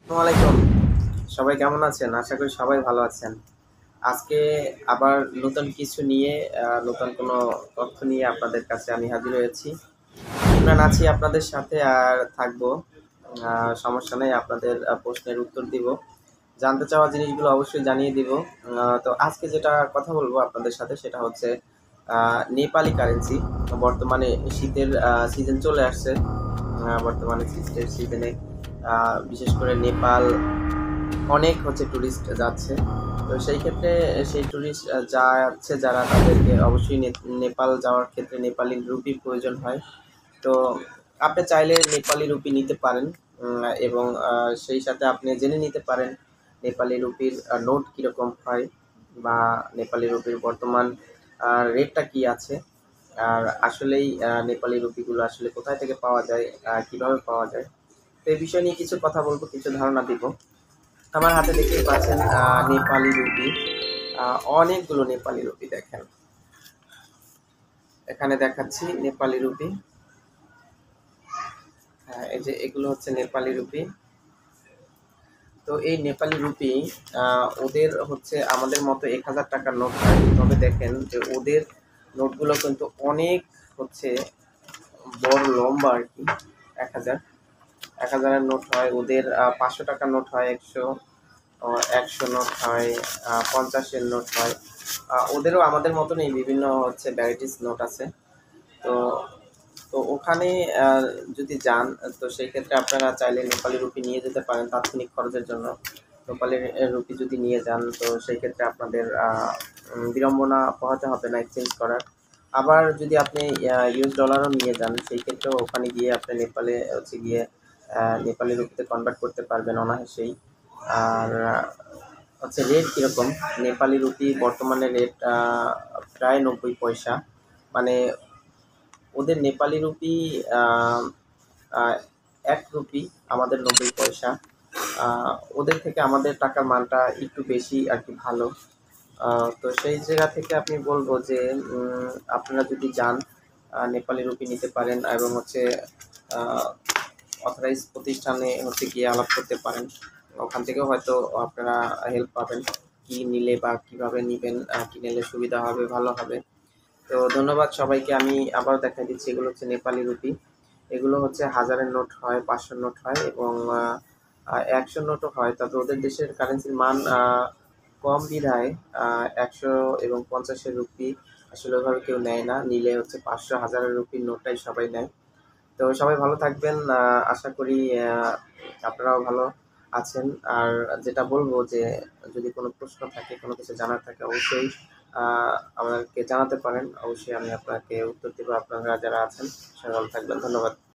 আসসালামু আলাইকুম। সবাই কেমন আছেন? আশা করি সবাই ভালো আছেন। আজকে আবার নতুন কিছু নিয়ে নতুন কোনো তথ্য নিয়ে আপনাদের কাছে আমি হাজির হয়েছি। ইমরান আছি আপনাদের সাথে আর থাকবো। আ সমস্যা নেই, আপনাদের প্রশ্নের উত্তর দিব। জানতে চাওয়া জিনিসগুলো অবশ্যই জানিয়ে দিব। তো আজকে যেটা কথা বলবো আপনাদের সাথে সেটা হচ্ছে আ নেপালি কারেন্সি। বর্তমানে শীতের সিজন চলে আসছে। বর্তমানে শীতের সিজনে আ বিশেষ করে নেপাল অনেক হচ্ছে টুরিস্ট যাচ্ছে। তো সেই ক্ষেত্রে সেই টুরিস্ট যাচ্ছে যারা তাদেরকে অবশ্যই নেপাল যাওয়ার ক্ষেত্রে নেপালি রুপির প্রয়োজন হয়। তো আপনি চাইলে নেপালি রুপি নিতে পারেন এবং সেই সাথে আপনি জেনে নিতে পারেন নেপালি রুপির নোট কিরকম হয় বা নেপালি রুপির বর্তমান রেটটা কি আছে। আর আসলেই নেপালি রুপিগুলো আসলে কোথায় থেকে পাওয়া যায়, কিভাবে পাওয়া যায়। তো এই বিষয় নিয়ে কিছু কথা বলব, কিছু ধারণা দিব। আমার হাতে দেখতেই পাচ্ছেন নেপালি রুপি। অনেকগুলো নেপালি রুপি দেখেন। এখানে দেখাচ্ছি নেপালি রুপি। হ্যাঁ, এই যে এগুলো হচ্ছে নেপালি রুপি। তো এই নেপালি রুপি ওদের হচ্ছে আমাদের মতো ১,০০০ টাকার নোট হয়। তবে দেখেন যে ওদের নোটগুলো কিন্তু অনেক হচ্ছে বড় লম্বা আরকি। ১,০০০ ১,০০০ এর নোট হয় ওদের, ৫০০ টাকার নোট হয় ১০০ নোট হয়, ৫০ এর নোট হয়। ওদেরও আমাদের মতনই বিভিন্ন হচ্ছে ভ্যারাইটিস নোট আছে। তো তো ওখানে আ যদি যান তো সেই ক্ষেত্রে আপনারা চাইলে নেপালি রুপি নিয়ে যেতে পারেন তাৎক্ষণিক খরচের জন্য। নেপালি রুপি যদি নিয়ে যান তো সেই ক্ষেত্রে আপনাদের বিড়ম্বনা পোহাতে হবে না এক্সচেঞ্জ করার। আবার যদি আপনি ইউএস ডলারও নিয়ে যান সেই ক্ষেত্রেও ওখানে গিয়ে আপনি নেপালে হচ্ছে গিয়ে নেপালি রুপিতে কনভার্ট করতে পারবেন অনায়াসেই। আর হচ্ছে রেট কিরকম? নেপালি রুপি বর্তমানে রেট প্রায় ৯০ পয়সা। মানে ওদের নেপালি রুপি আ আ ৳১ আমাদের ৯০ পয়সা। আ ওদের থেকে আমাদের টাকার মানটা একটু বেশি আরকি ভালো। আ তো সেই জায়গা থেকে আমি বলব যে আপনারা যদি যান নেপালি রুপি নিতে পারেন এবং হচ্ছে আ অথরাইজড প্রতিষ্ঠানে হচ্ছে গিয়ে আলাপ করতে পারেন। ওখান থেকেও হয়তো আপনারা হেল্প পাবেন। কি নিলে বা কিভাবে নিবেন, কি নিলে সুবিধা হবে, ভালো হবে। তো ধন্যবাদ সবাইকে। আমি আবারও দেখাই দিচ্ছি, এগুলো হচ্ছে নেপালি রুপি। এগুলো হচ্ছে ১,০০০ এর নোট হয়, ৫০০ নোট হয় এবং ১০০ নোটও হয়। তবে ওদের দেশের কারেন্সির মান কম বিধায় ১০০ এবং ৫০ এর রুপি আসলে ওইভাবে কেউ নেয় না। নিলে হচ্ছে ৫০০, ১,০০০ এর রুপির নোটটাই সবাই নেয়। তো সবাই ভালো থাকবেন। আশা করি আপনারাও ভালো আছেন। আর যেটা বলব যে যদি কোনো প্রশ্ন থাকে, কোনো কিছু জানার থাকে অবশ্যই আ আমাকে জানাতে পারেন। অবশ্যই আমি আপনাকে উত্তর দেব। আপনারা যারা আছেন সবাই ভালো থাকবেন। ধন্যবাদ।